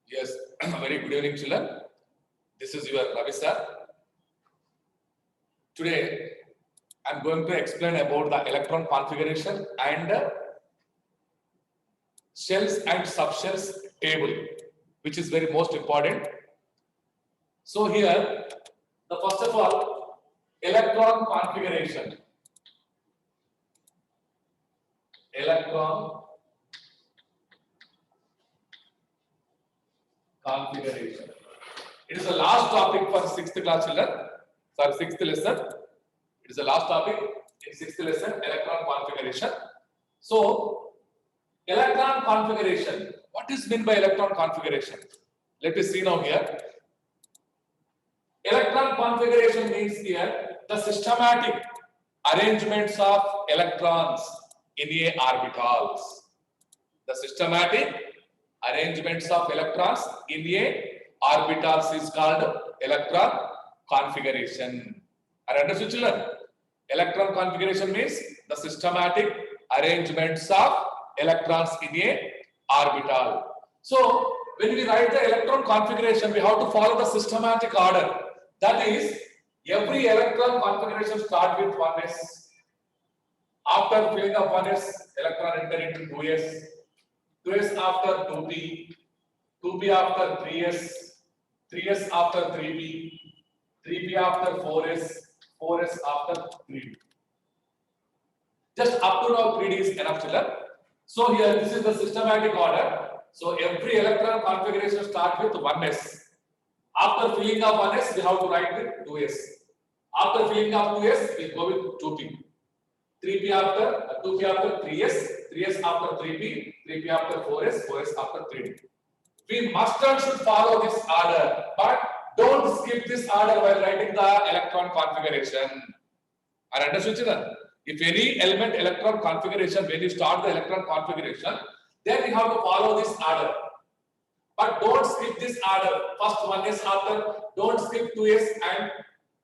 Yes, very good evening, children. This is your Ravi sir. Today, I'm going to explain about the electron configuration and shells and subshells table, which is very most important. So here, the first of all, electron configuration. Electron configuration. It is the last topic for 6th class children. Sorry, 6th lesson. It is the last topic in 6th lesson, electron configuration. So, electron configuration. What is meant by electron configuration? Let us see now here. Electron configuration means here the systematic arrangements of electrons in a orbitals. The systematic arrangements of electrons in a orbitals is called electron configuration. Are understood, children? Electron configuration means the systematic arrangements of electrons in a orbital. So, when we write the electron configuration, we have to follow the systematic order. That is, every electron configuration start with 1s. After filling up 1s, electron enter into 2s. 2s after 2p. 2p after 3s. 3s after 3p. 3p after 4s. 4s after 3p. Just up to now 3d is enough, children. So here this is the systematic order. So every electron configuration starts with 1s. After filling up 1s, we have to write with 2s. After filling up 2s, we go with 2p. 3p after 2p after 3s, 3s after 3p, 3p after 4s, 4s after 3d. We must and should follow this order, but don't skip this order while writing the electron configuration. Are understood, children? If any element electron configuration, when you start the electron configuration, then we have to follow this order. But don't skip this order. First 1s after, don't skip 2s, and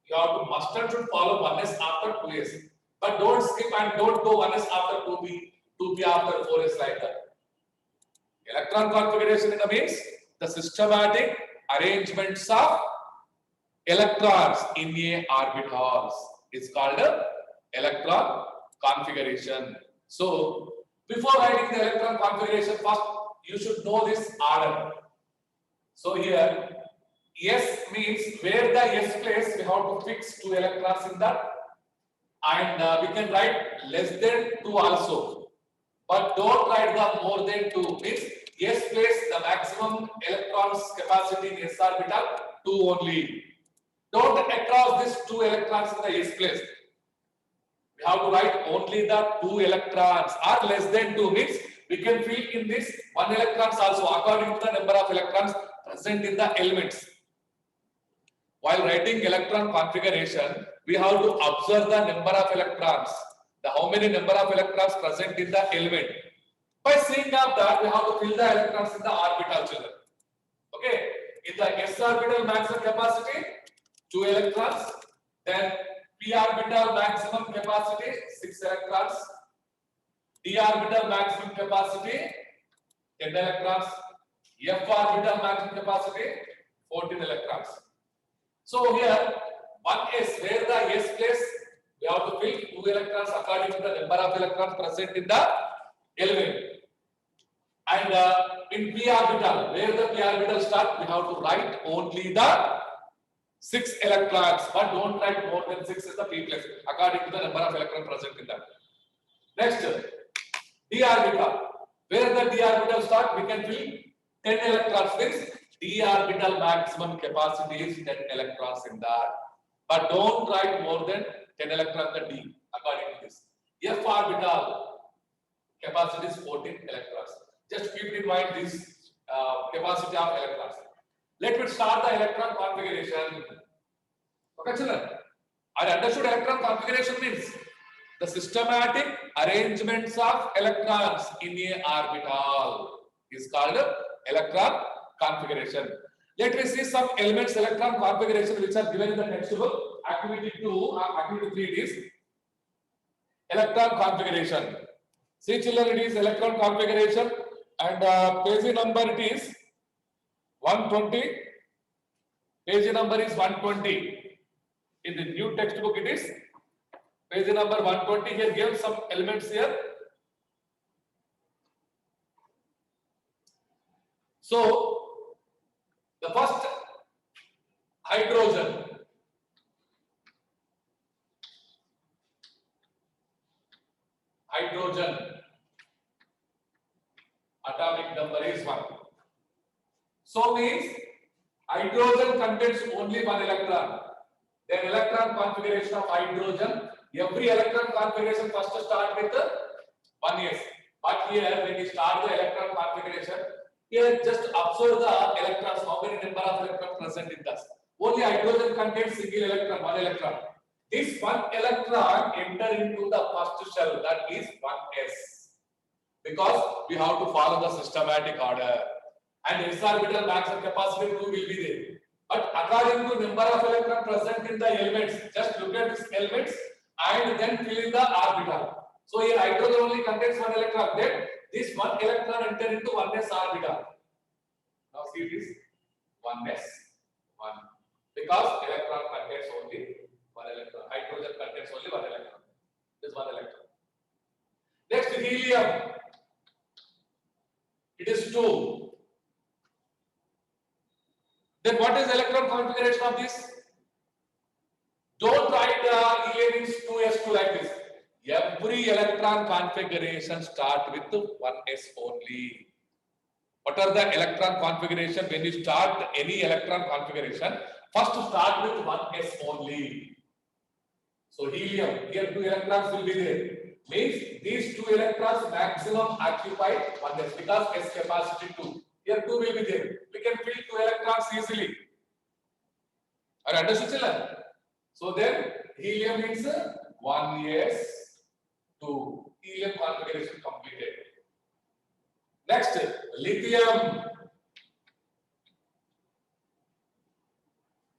you have to must and should follow 1s after 2s. But don't skip and don't go 1s after 2p, 2p after 4s like that. Electron configuration means the systematic arrangements of electrons in a orbitals is called electron configuration. So, before writing the electron configuration, first you should know this order. So here, S means where the S place, we have to fix 2 electrons in that, and we can write less than 2 also, but don't write the more than 2. Means S place the maximum electrons capacity in S orbital 2 only. Don't across this 2 electrons in the S place. We have to write only the 2 electrons, or less than 2 means we can fill in this 1 electrons also according to the number of electrons present in the elements. While writing electron configuration, we have to observe the number of electrons, how many number of electrons present in the element. By seeing of that, we have to fill the electrons in the orbital, children. Okay, in the s orbital maximum capacity 2 electrons, then p orbital maximum capacity 6 electrons, d orbital maximum capacity 10 electrons, f orbital maximum capacity 14 electrons. So here 1s, where the s place, we have to fill 2 electrons according to the number of electrons present in the element. And in p orbital, where the p orbital start, we have to write only the 6 electrons, but don't write more than 6 is the p place according to the number of electrons present in that. Next, d orbital, where the d orbital start, we can fill 10 electrons. Means d orbital maximum capacity is 10 electrons in that, but don't write more than 10 electrons in d according to this. F orbital capacity is 14 electrons. Just keep in mind this capacity of electrons. Let me start the electron configuration. Okay, children. I understood electron configuration means the systematic arrangements of electrons in a orbital is called electron configuration. Let me see some elements electron configuration which are given in the textbook. Activity 2, activity 3 it is electron configuration. See, children, it is electron configuration, and page number it is 120. Page number is 120. In the new textbook it is page number 120. Here give some elements here. So the first hydrogen. Hydrogen atomic number is 1. So means hydrogen contains only one electron. Then electron configuration of hydrogen, every electron configuration first start with 1s. But here when we start the electron configuration, here just observe the electrons, how many number of electrons present in this. Only hydrogen contains single electron, one electron. This one electron enter into the first shell, that is 1s. Because we have to follow the systematic order. And s orbital maximum capacity 2 will be there. But according to number of electrons present in the elements, just look at these elements and then fill in the orbital. So here hydrogen only contains one electron. Then this one electron enter into 1s orbital. Now see it is 1s 1 because electron contains only one electron. Hydrogen contains only one electron. This one electron. Next helium. It is 2. Then what is electron configuration of this? Don't write helium is 2s2 like this. Every electron configuration start with 1s only. What are the electron configuration? When you start any electron configuration, first start with 1s only. So helium, here 2 electrons will be there. Means these 2 electrons maximum occupy 1s because s capacity 2. Here 2 will be there. We can fill 2 electrons easily. Are you understood? So then helium means 1s 2. Helium configuration completed. Next, lithium.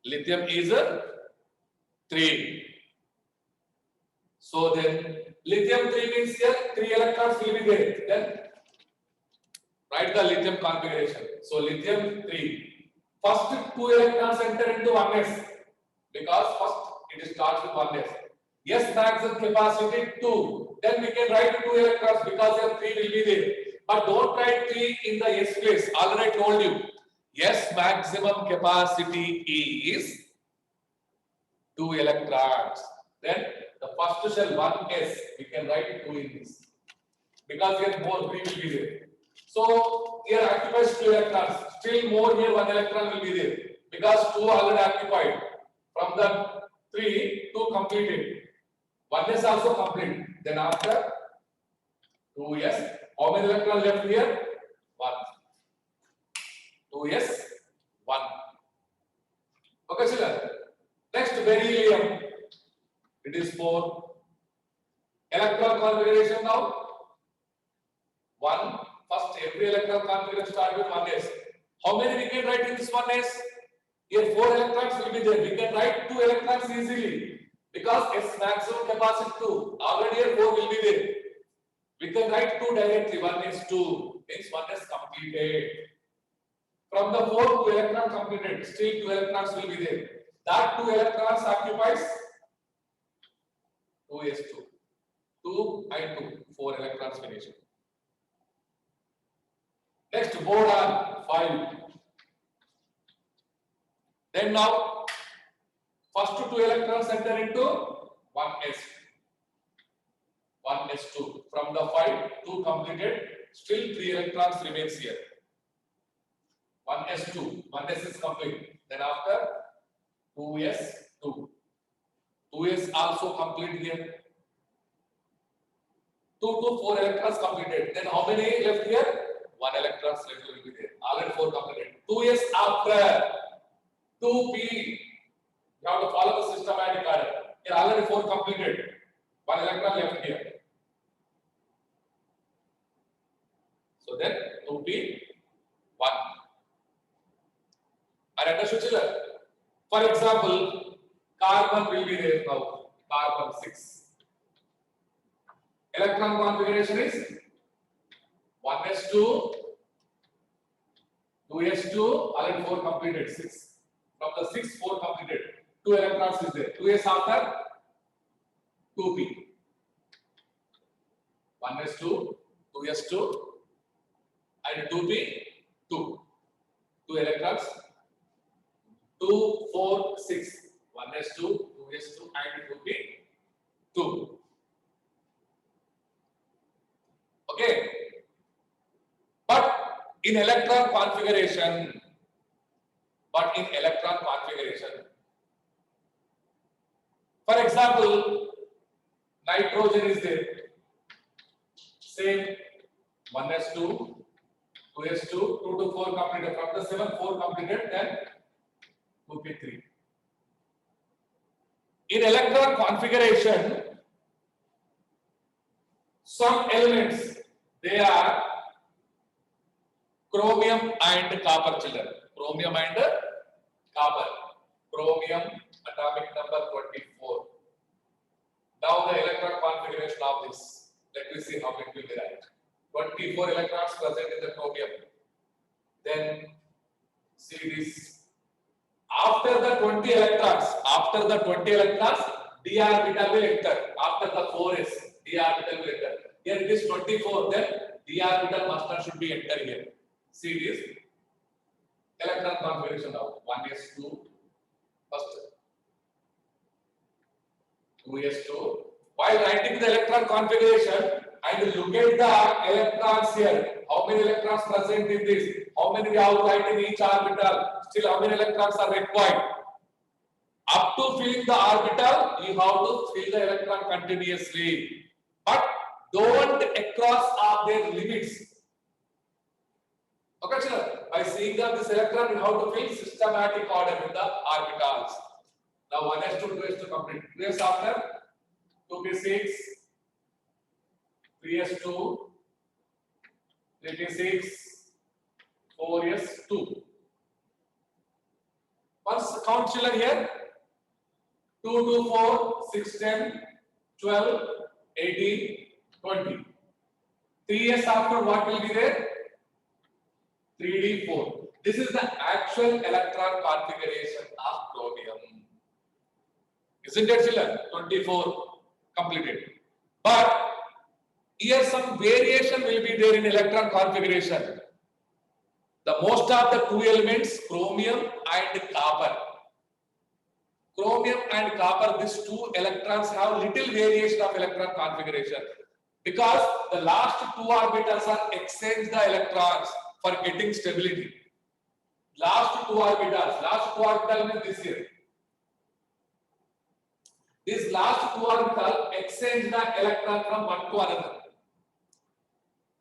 Lithium is 3. So then lithium 3 means here 3 electrons will be there. Then write the lithium configuration. So lithium 3. First 2 electrons enter into 1s because first it starts with 1s. S maximum capacity 2. Then we can write 2 electrons because here 3 will be there. But don't write 3 in the s place. Already told you. S maximum capacity is 2 electrons. Then the first shell 1s we can write 2 in this because here more 3 will be there. So here occupies 2 electrons. Still more here 1 electron will be there because 2 already occupied. From the 3, 2 completed. 1s also complete. Then after 2s, how many electrons left here? 1. 2s, 1. Okay, children. Next, beryllium. It is 4. Electron configuration now. 1. First, every electron configuration start with 1s. How many we can write in this 1s? Here 4 electrons will be there. We can write 2 electrons easily because S maximum capacity 2. Already here 4 will be there. We can write 2 directly. 1s 2 means 1s completed. From the 4 2 electron completed. Still 2 electrons will be there. That 2 electrons occupies 2s2. 2 and 2. 4 electrons finished. Next, boron 5. Then now, first 2 electrons enter into 1s. 1s2. From the 5, 2 completed. Still 3 electrons remains here. 1s2. 1s is complete. Then after 2s2. 2s also complete here. 2 to 4 electrons completed. Then how many left here? 1 electrons left will be there. Already 4 completed. 2s after 2p. You have to follow the systematic order. Here already 4 completed. 1 electron left here. So then 2p 1. Are you understood, children? For example, carbon will be there now. Carbon 6. Electron configuration is 1s2, 2s2 already 4 completed, 6. From the 6, 4 completed. 2 electrons is there. 2s after 2p. 1s2, 2s2, and 2p, 2. 2 electrons. 2, 4, 6. 1s2, 2s2, and 2p, 2. Okay. But in electron configuration, for example, nitrogen is there. Same 1s2, 2s2, 2 to 4 completed. From the 7, 4 completed, then 2p3. In electron configuration, some elements, they are chromium and copper, children. Chromium and copper. Chromium, atomic number 24. Now the electron configuration of this. Let me see how it will be right. 24 electrons present in the chromium. Then see this. After the 20 electrons, d orbital will enter. After the 4s, d orbital will enter. Here it is 24, then d orbital must not should be enter here. See this electron configuration now. 1s2, first 2s2. While writing the electron configuration, and look at the electrons here. How many electrons present in this? How many we have to write in each orbital? Still, how many electrons are required? Up to filling the orbital, you have to fill the electron continuously. But don't cross of their limits. Okay, children. By seeing that this electron, you have to fill systematic order in the orbitals. Now 1s2, 2s2 complete. 3s after 2p6, 3s2, 3p6, 4s2. Once count, children, here 2, 2, 4, 6, 10, 12, 18, 20. 3s after what will be there? 3d4. This is the actual electron configuration of chromium. Isn't it, children? 24 completed. But here some variation will be there in electron configuration. The most of the two elements, chromium and copper. Chromium and copper, these two electrons have little variation of electron configuration because the last two orbitals are exchange the electrons for getting stability. Last two orbital means this here. This last two orbital exchange the electron from one to another.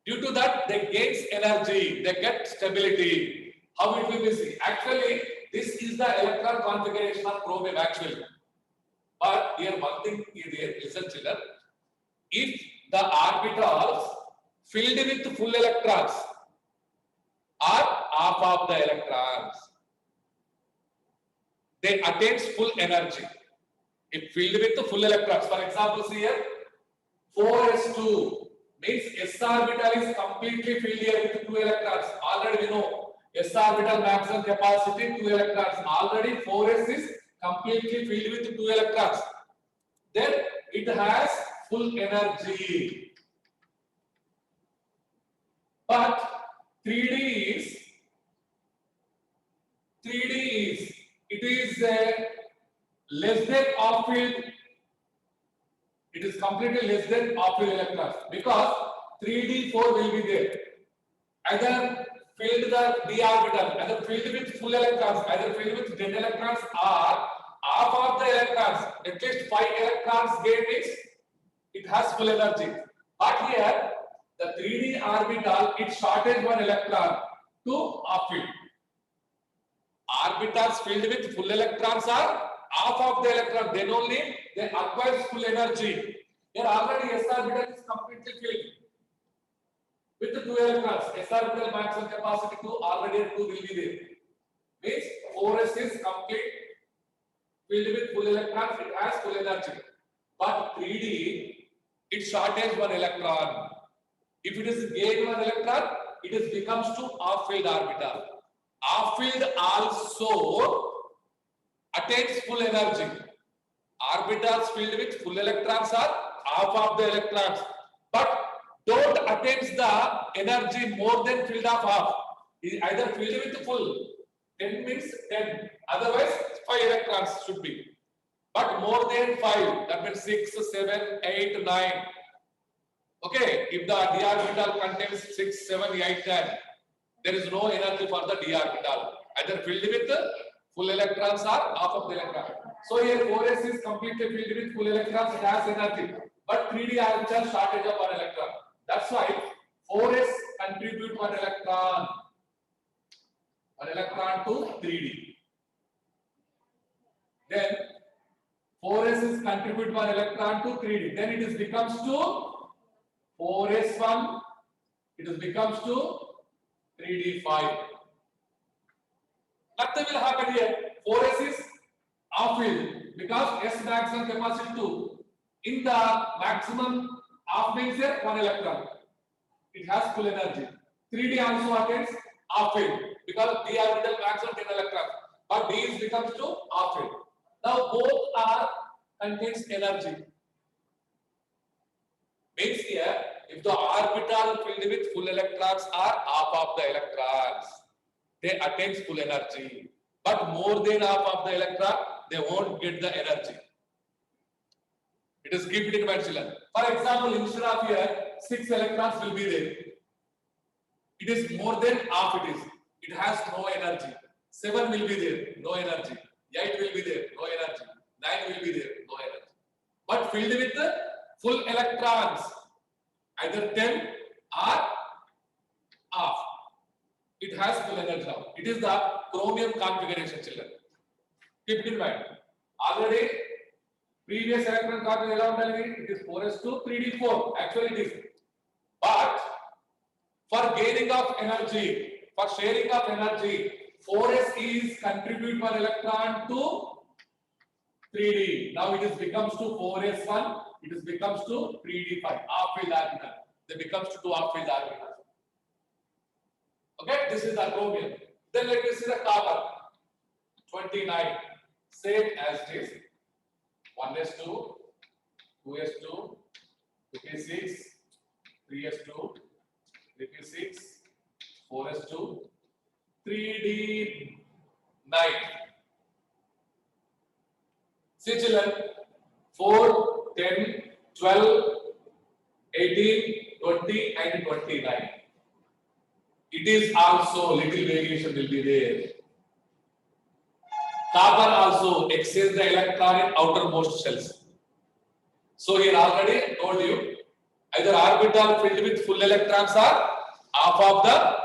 Due to that, they gain energy, they get stability. How it will be seen? Actually, this is the electron configuration of chromium actually. But here one thing is here, listen children. If the orbitals filled with full electrons are half of the electrons, they attain full energy. If filled with the full electrons, for example, see here 4s2 means s orbital is completely filled here with 2 electrons. Already we know s orbital maximum capacity 2 electrons. Already 4s is completely filled with 2 electrons. Then it has full energy. But 3D is it is less than half filled. It is completely less than half filled electrons because 3d4 will be there. Either filled the d orbital, either filled with full electrons, either filled with dead electrons, or half of the electrons, at least 5 electrons gain means it has full energy. But here the 3d orbital, it shortage 1 electron to half filled. Orbitals filled with full electrons are half of the electron, then only they acquire full energy. Here already s orbital is completely filled with the 2 electrons. S orbital maximum capacity 2, already 2 will be there. Means 4s is complete filled with full electrons, it has full energy. But 3d, it shortage 1 electron. If it is gained 1 electron, it is becomes to half filled orbital. Half filled also attains full energy. Orbitals filled with full electrons are half of the electrons, but don't attains the energy more than filled of half. Either filled with full, 10 means 10, otherwise 5 electrons should be. But more than 5, that means 6, 7, 8, 9. Okay, if the d orbital contains 6, 7, 8, 10, there is no energy for the d orbital. Either filled with full electrons or half of the electron. So here 4s is completely filled with full electrons, it has energy. But 3d orbital shortage of 1 electron. That's why 4s contribute 1 electron to 3d. Then 4s is contribute 1 electron to 3d. Then it is becomes to 4s1. It is becomes to 3d5. Nothing will happen here. 4s is half filled because S maximum capacity 2. In the maximum half means here 1 electron. It has full energy. 3d also attains half filled because d orbital maximum 10 electrons. But d is becomes to half filled. Now both are contains energy. Means here, if the orbital filled with full electrons are half of the electrons, they attains full energy. But more than half of the electron, they won't get the energy. It is kept in mind, children. For example, instead of here, 6 electrons will be there. It is more than half it is. It has no energy. 7 will be there, no energy. 8 will be there, no energy. 9 will be there, no energy. But filled with the full electrons, either 10 or half. It has full energy now. It is the chromium configuration, children. Keep it in mind. Already, previous electron configuration, it is 4s2, 3d4. Actually, it is. But for gaining of energy, for sharing of energy, 4s is contribute 1 electron to 3d. Now it is becomes to 4s1. It is becomes to 3d5. Half filled orbital. They becomes to 2 half filled orbitals. Okay, this is the chromium. Then let me see the copper. 29. Same as this. 1s2, 2s2, 3p6, 3s2, 3p6, 4s2, 3d9. See children, 4, 10, 12, 18, 20 and 29. It is also little variation will be there. Copper also exchange the electron in outermost shells. So here already told you, either orbital filled with full electrons or half of the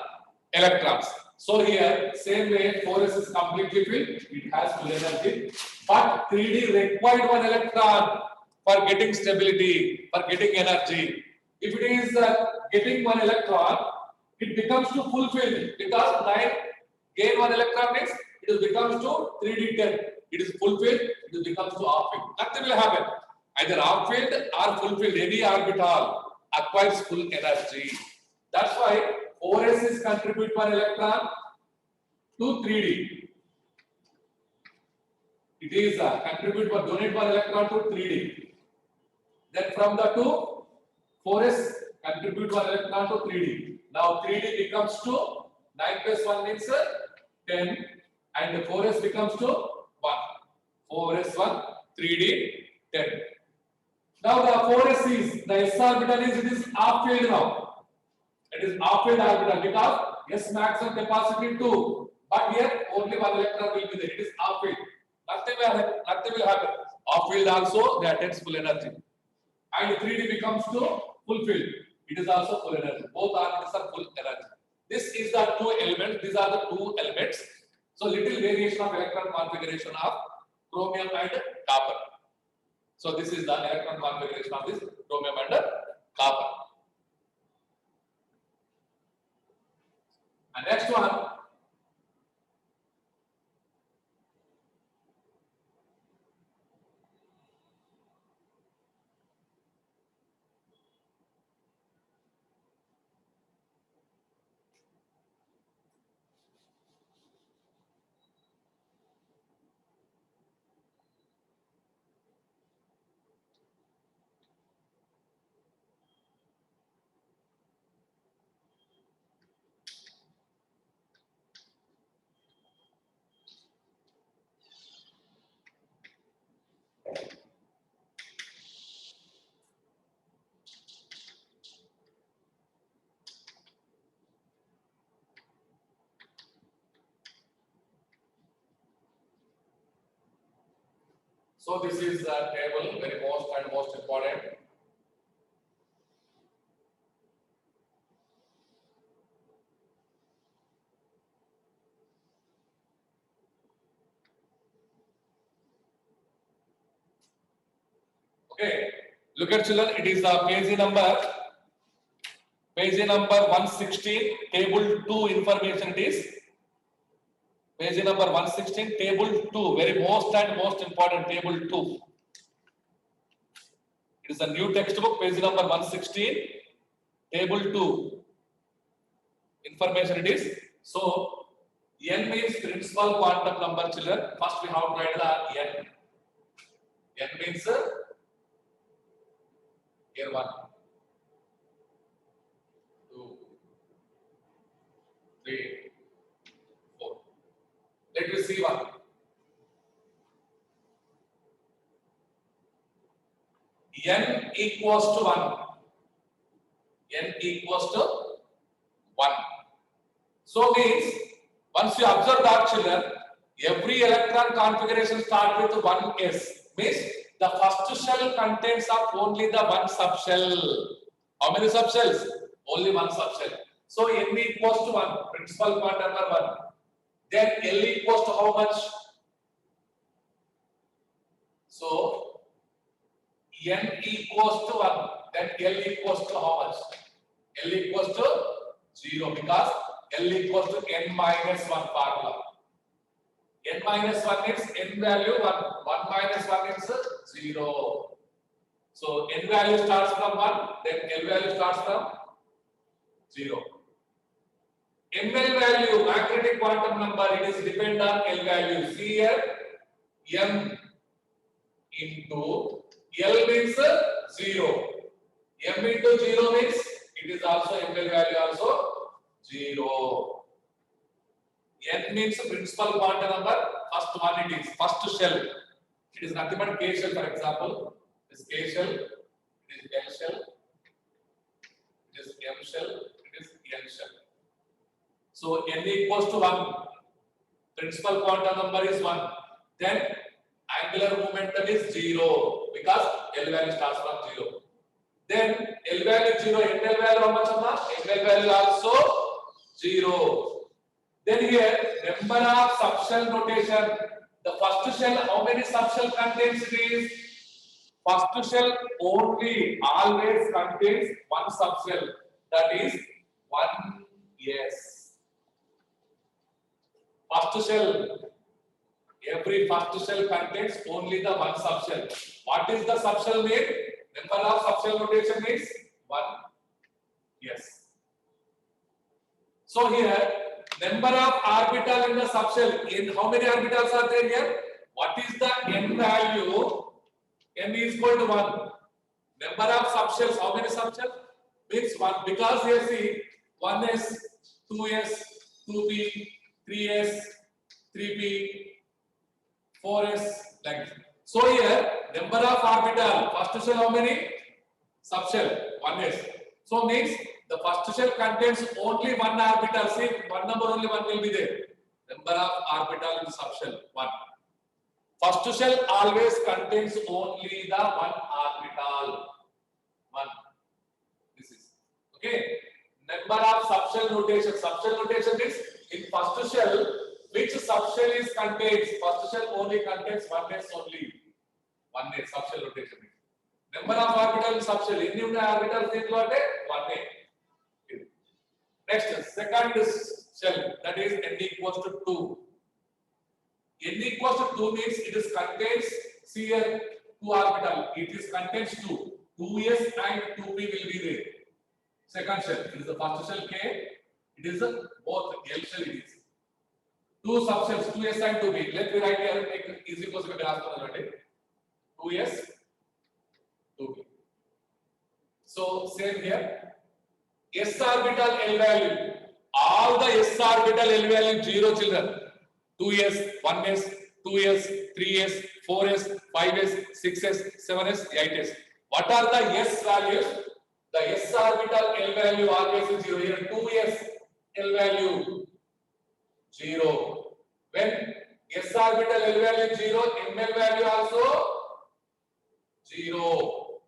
electrons. So here same way 4s is completely filled, it has full energy, but 3d required 1 electron for getting stability, for getting energy. If it is getting 1 electron, it becomes to fulfill because 9 gain 1 electron means it becomes to 3d10. It is fulfilled, it becomes to half filled. Nothing will happen. Either half filled or fulfilled, any orbital acquires full energy. That's why 4s is contribute 1 electron to 3d. It is contribute or donate 1 electron to 3d. Then from the 2, 4s contribute 1 electron to 3d. Now 3d becomes to 9 plus 1 means 10 and 4s becomes to 1. 4s1, 3d, 10. Now the 4s is, the s orbital is, it is half filled now. It is half filled orbital because s maximum capacity 2. But here only 1 electron will be there. It is half filled. Nothing will happen. Half filled also they attains full energy. And 3d becomes to fulfilled. It is also full energy. Both orbitals are full energy. This is the 2 elements. These are the 2 elements. So little variation of electron configuration of chromium and copper. So this is the electron configuration of this chromium and copper. And next one. So this is the table, very most important. Okay, look at children, it is the page number 116, table 2 information it is. Page number 116, table 2, very most important, table 2. It is a new textbook, page number 116, table 2. Information it is. So, n means principal quantum number, children. First we have to write the n. N means here 1, 2, 3, 4. Let me see one. N equals to 1. N equals to 1. So means once you observe that, children, every electron configuration starts with 1s. Means the first shell contains of only the one subshell. How many subshells? Only one subshell. So n equals to 1, principal quantum number 1. Then L equals to how much? So n equals to 1. Then L equals to how much? L equals to 0 because L equals to n minus 1 formula. N minus 1 is n value 1. 1 minus 1 is 0. So n value starts from 1, then L value starts from 0. ML value, magnetic quantum number, it is depend on L value. See here, M into L means 0. M into 0 means it is also ML value also 0. N means principal quantum number, first one it is, first shell. It is nothing but K shell, for example. This K shell, it is L shell, it is M shell, it is N shell. So n equals to 1. Principal quantum number is 1. Then angular momentum is 0 because L value starts from 0. Then L value 0, NL value how much? NL value also 0. Then here number of subshell notation. The first shell, how many subshell contains it is? First shell only always contains one subshell. That is 1s. First shell, every first shell contains only the one subshell. What is the subshell name? Number of subshell notation is 1. Yes. So here, number of orbital in the subshell. In how many orbitals are there here? What is the n value? N is equal to 1. Number of subshells. How many subshells? Means 1. Because here see 1s, 2s, 2p. 3s, 3p, 4s, like this. So here, number of orbital, first shell how many? Subshell, 1s. So means the first shell contains only one orbital. See, one number only one will be there. Number of orbital in subshell, 1. First shell always contains only the one orbital. 1. This is okay. Number of subshell notation. Subshell notation is in first shell, which subshell is contains? First shell only contains 1s only. 1s subshell notation. Number of orbital in subshell. In orbital is 1a. Next, second shell, that is n equals to 2. N equals to 2 means it is contains here 2 orbital. It is contains 2. 2s and 2p will be there. Second shell, it is the first shell K. It is both L shell it is. 2 subshells, 2s and 2p. Let me write here, make it easy possible. 2s, 2p. So same here. S orbital L value. All the S orbital L value 0, children. 2s, 1s, 2s, 3s, 4s, 5s, 6s, 7s, 8s. What are the S values? The S orbital L value always is 0. Here 2s L value 0. When S orbital L value 0, ML value also 0.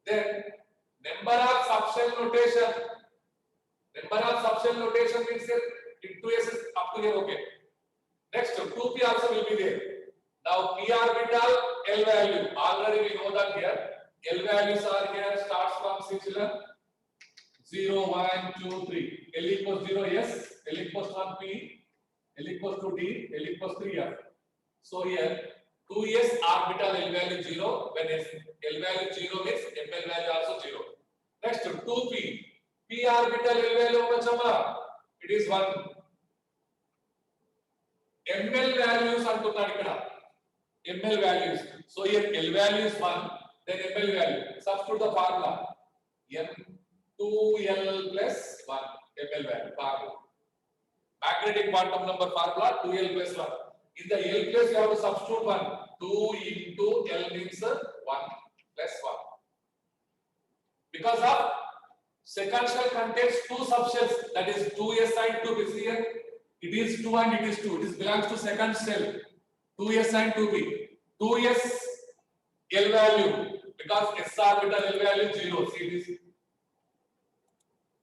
Then number of subshell notation. Number of subshell notation means here in 2s is up to here, okay. Next 2p also will be there. Now p orbital L value. Already we know that here L values are here starts from sigma 0, 1, 2, 3. L equals 0, yes. L equals 1 p. L equals to d. L equals 3 f. So here 2s orbital L value 0. When L value 0 means ml value also 0. Next 2p. P orbital L value machama. It is 1. ml values antunnadu ikkada. ml values. So here L value is 1. Then ml value. Substitute the formula. M 2L plus 1 ml value formula. Magnetic quantum number formula 2L plus 1. In the L place you have to substitute 1. 2 into L means 1 plus 1. Because of second shell contains two subshells, that is 2s and 2p. Here it is 2 and it is 2. It belongs to second shell. 2s and 2p. 2s L value because s orbital L value 0. See this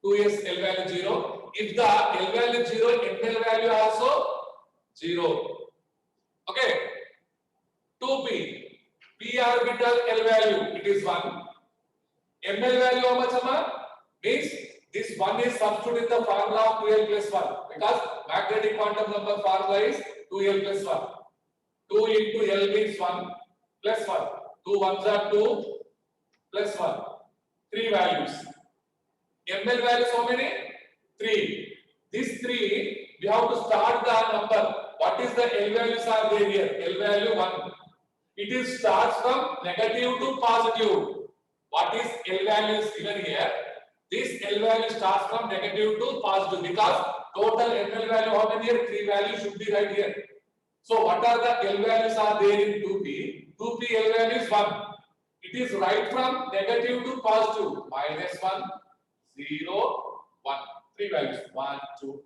2s L value 0. If the L value 0, ml value also 0. Okay. 2p. P orbital L value it is 1. ml value how much ama? Means this 1 is substituted in the formula of 2l plus 1 because magnetic quantum number formula is 2l plus 1. 2 into L means 1 plus 1. 2 ones are 2 plus 1. 3 values. ml values how many? 3. This 3 we have to start the number. What is the L values are there here? L value 1. It is starts from negative to positive. What is L value is given here? This L value starts from negative to positive because total ml value how many here? 3 values should be right here. So what are the L values are there in 2p? 2p L value is 1. It is right from negative to positive. Minus 1, 0, 1. 3 values. 1, 2,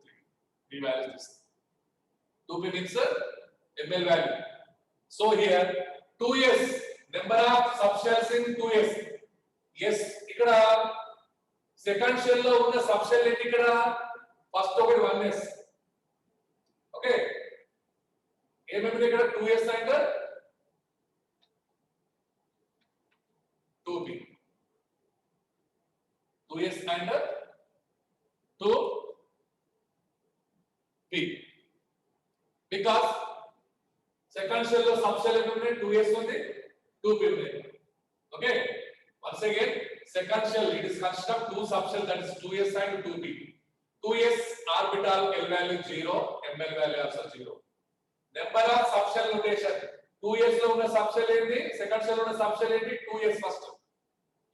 3. 3 values. 2p means ml value. So here 2s number of subshells in 2s. Yes, ikkada second shell lo unna subshell enni ikkada first okati 1s. Okay. ఏమేమి ఇక్కడ 2s and 2p. 2s and 2p. Because second shell లో subshell ఎంత ఉంది? 2s ఉంది, 2p ఉంది. Okay. Once again, second shell it is consist of two subshell, that is 2s and 2p. 2s orbital L value 0, ml value also 0. Number of subshell notation. 2s లో ఉన్న subshell ఏంటి? Second shell లో ఉన్న subshell ఏంటి? 2s first.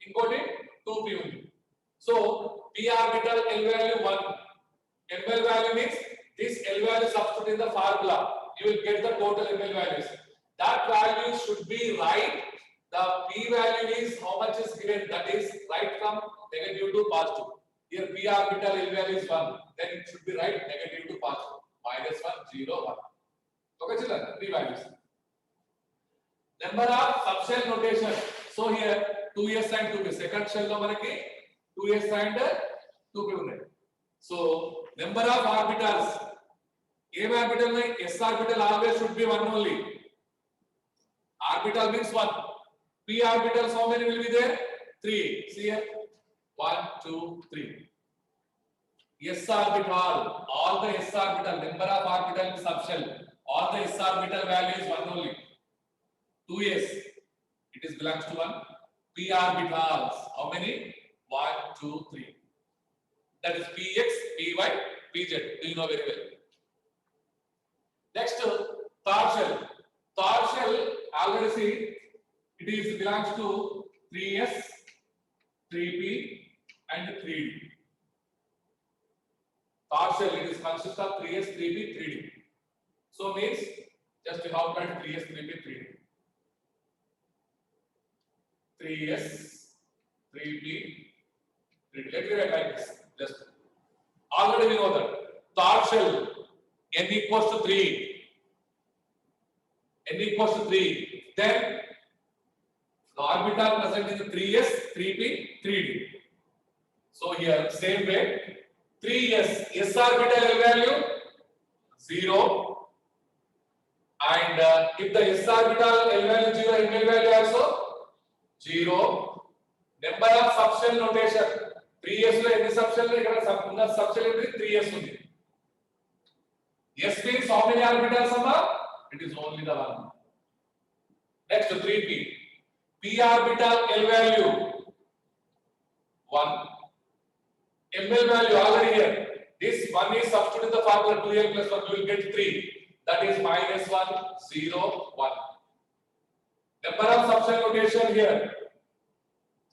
ఇంకోటి 2p ఉంది. So p orbital L value 1. ml value means this L value substitute in the formula. You will get the total ml values. That value should be right. The p value is how much is given, that is right from negative to positive. Here p orbital L value is 1. Then it should be right negative to positive. Minus 1, 0, 1. Okay, children, 3 values. Number of subshell notation. So here 2s and 2p. Second shell lo manaki 2s and 2p unnai. So number of orbitals. A orbital mein s orbital always should be 1 only. Orbital means 1. P orbitals how many will be there? 3. See here 1, 2, 3. S orbital, all the s orbital, number of orbital in subshell, all the s orbital value is 1 only. 2s, it is belongs to 1. P orbitals, how many? 1, 2, 3. That is px, py, pz. Do you know very well? Next, third shell. Third shell, already see, it is belongs to 3s, 3p, and 3d. Third shell, it is consists of 3s, 3p, 3d. So means just we have got 3s, 3p, 3d. 3s, 3p, 3d. Let me write like this. Just already we know that third shell n equals to 3. N equals to 3. Then The orbital present in the 3s, 3p, 3d. So here same way 3s, s orbital L value 0, and if the s orbital L value 0, M L value also 0. Number of subshell notation 3s లో ఎన్ని subshell ఉన్న subshell ఏంటి 3s ఉంది. S means how many orbitals amma? It is only the one. Next 3p. P orbital L value 1. ML value already here. This one is substituted in the formula 2L plus 1, you will get 3. That is minus 1, 0, 1. Number of subshell notation here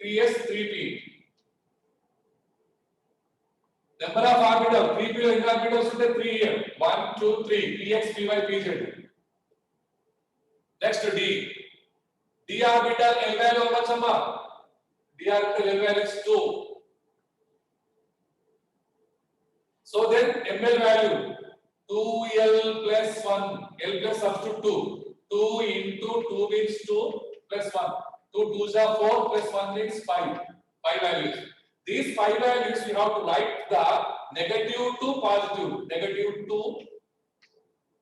3s, 3p. Number of orbital 3p lo in orbitals unte 3 here 1, 2, 3 px, py, pz. Next d. D orbital L value how much amma? D orbital L value is 2. So then ML value 2L plus 1, L plus substitute 2. 2 into 2 means 2 plus 1. 2 2s are 4 plus 1 means 5. 5 values. These 5 values we have to write the negative to positive. Negative 2,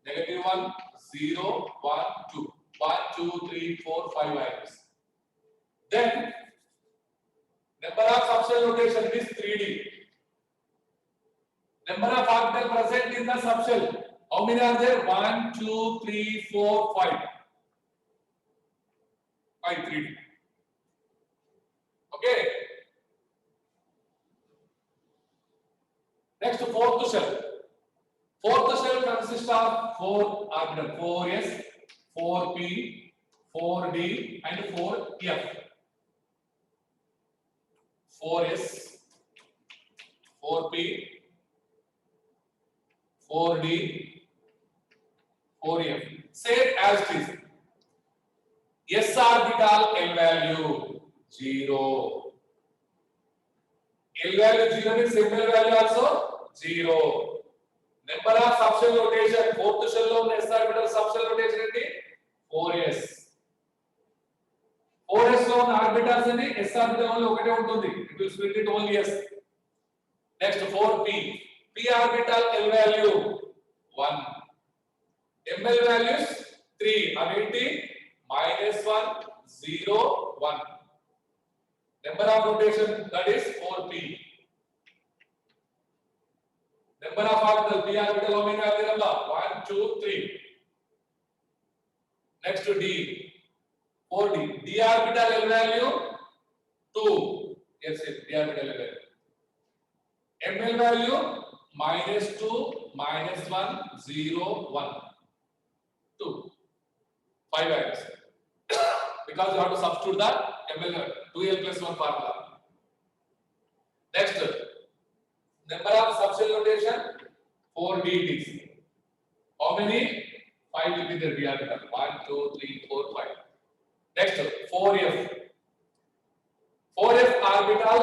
negative 1, 0, 1, 2. 1, 2, 3, 4, 5 values. Then number of subshell notation is 3D. Number of orbital present in the subshell. How many are there? 1, 2, 3, 4, 5. 5, 3D. Okay. Next, fourth shell. Fourth shell consists of 4 orbital. 4s, 4p, 4d, and 4f. 4s, 4p, 4d, 4f. Same as it is. S orbital L value 0. L value 0 means ML value also 0. Number of subshell notation, fourth shell lo ఉన్న S orbital subshell notation ఏంటి 4s. 4s లో ఉన్న orbitals అని S orbital only ఒకటే ఉంటుంది. It will split it only s. Next 4p. P orbital L value 1. ML values 3. అవేంటి minus 1, 0, 1. Number of rotation that is 4p. Number of orbital p orbital how many are there? 1, 2, 3. Next to d. 4d. D orbital L value 2. Yes, D orbital L value. ML value minus 2, minus 1, 0, 1. 2. 5 values. Because you have to substitute the ML 2L plus 1 formula. Next, number of subshell notation 4d it is. How many? 5 will be there. D orbital 1, 2, 3, 4, 5. Next 4f. 4f orbital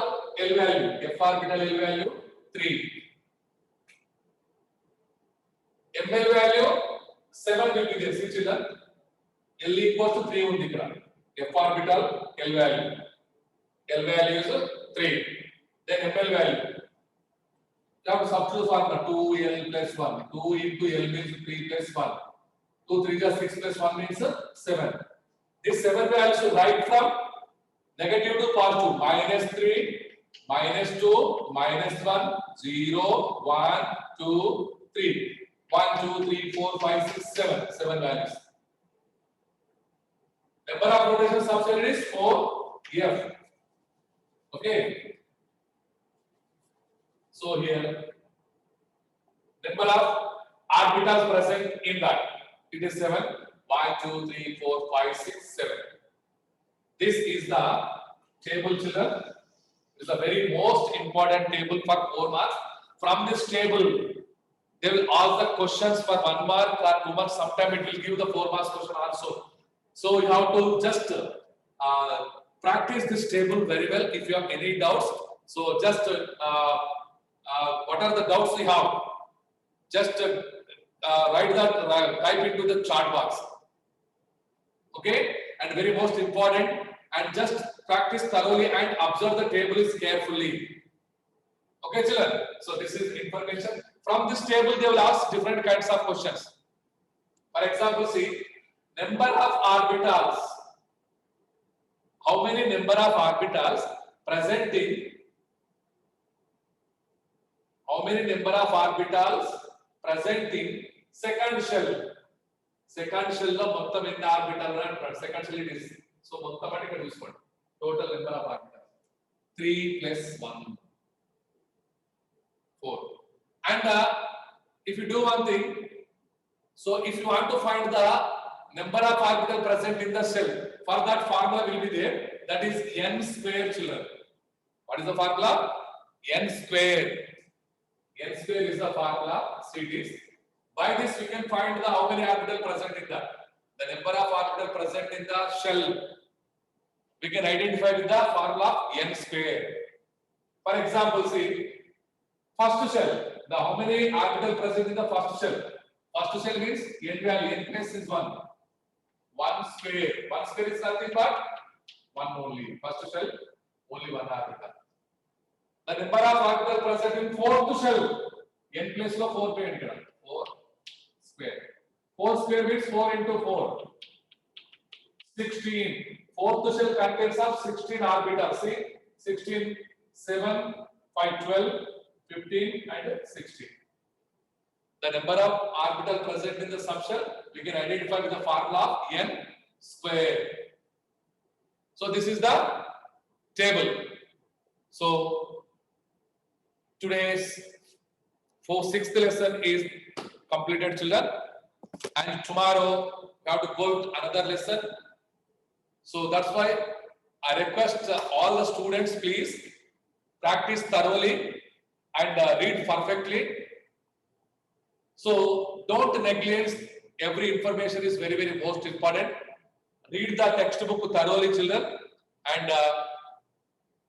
L value. F orbital L value 3. ML value 7 will be there. See children. L equals to 3 ఉంది ఇక్కడ. F orbital L value. L value is 3. Then ML value. Now substitute formula 2L plus 1. 2 into L means 3 plus 1. 2 3 is 6 plus 1 means 7. This 7 values to write from negative to positive. Minus 3, minus 2, minus 1, 0, 1, 2, 3. 1, 2, 3, 4, 5, 6, 7. 7 values. Number of rotation subshell is 4f. Okay. So here, number of orbitals present in that. It is 7. 1, 2, 3, 4, 5, 6, 7. This is the table, children. It is the very most important table for 4 marks. From this table, they will ask the questions for 1 mark or 2 marks. Sometimes it will give the 4 marks question also. So you have to just practice this table very well. If you have any doubts, so just what are the doubts we have? Just write that, type into the chat box. Okay, and very most important, and just practice thoroughly and observe the tables carefully. Okay, children. So this is information. From this table, they will ask different kinds of questions. For example, see, number of orbitals. How many number of orbitals present in? How many number of orbitals present in second shell? Second shell lo mottam enni orbital antaru. Second shell it is. So mottam ante ikkada chuskondi. Total number of orbitals. 3 plus 1. 4. And if you do one thing, so if you want to find the number of orbital present in the shell, for that formula will be there, that is n square, children. What is the formula? N square. N square is the formula. See this. By this we can find the how many orbital present in the number of orbital present in the shell. We can identify with the formula n square. For example, see, first shell, the how many orbital present in the first shell? First shell means n value, n plus is 1. 1 square. 1 square is nothing but 1 only. First shell, only 1 orbital. The number of orbital present in fourth shell, n plus lo 4 paid here. 4 square. 4 square means 4 into 4. 16. Fourth shell contains of 16 orbitals. See, 16, 7, 5, 12, 15 and 16. The number of orbital present in the subshell we can identify with the formula of n square. So this is the table. So today's sixth lesson is completed, children, and tomorrow we have to go to another lesson. So that's why I request all the students, please practice thoroughly and read perfectly. So don't neglect, every information is very, very most important. Read the textbook thoroughly, children, and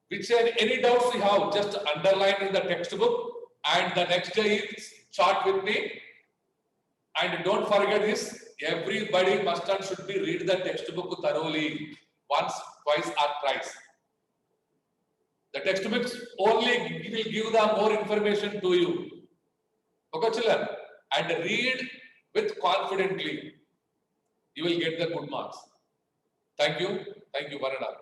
which any doubts you have, just underline in the textbook, and the next day chart with me. And don't forget this, everybody must and should be read the textbook thoroughly once, twice or thrice. The textbooks only will give the more information to you. Okay, children? And read with confidently. You will get the good marks. Thank you. Thank you, Varada.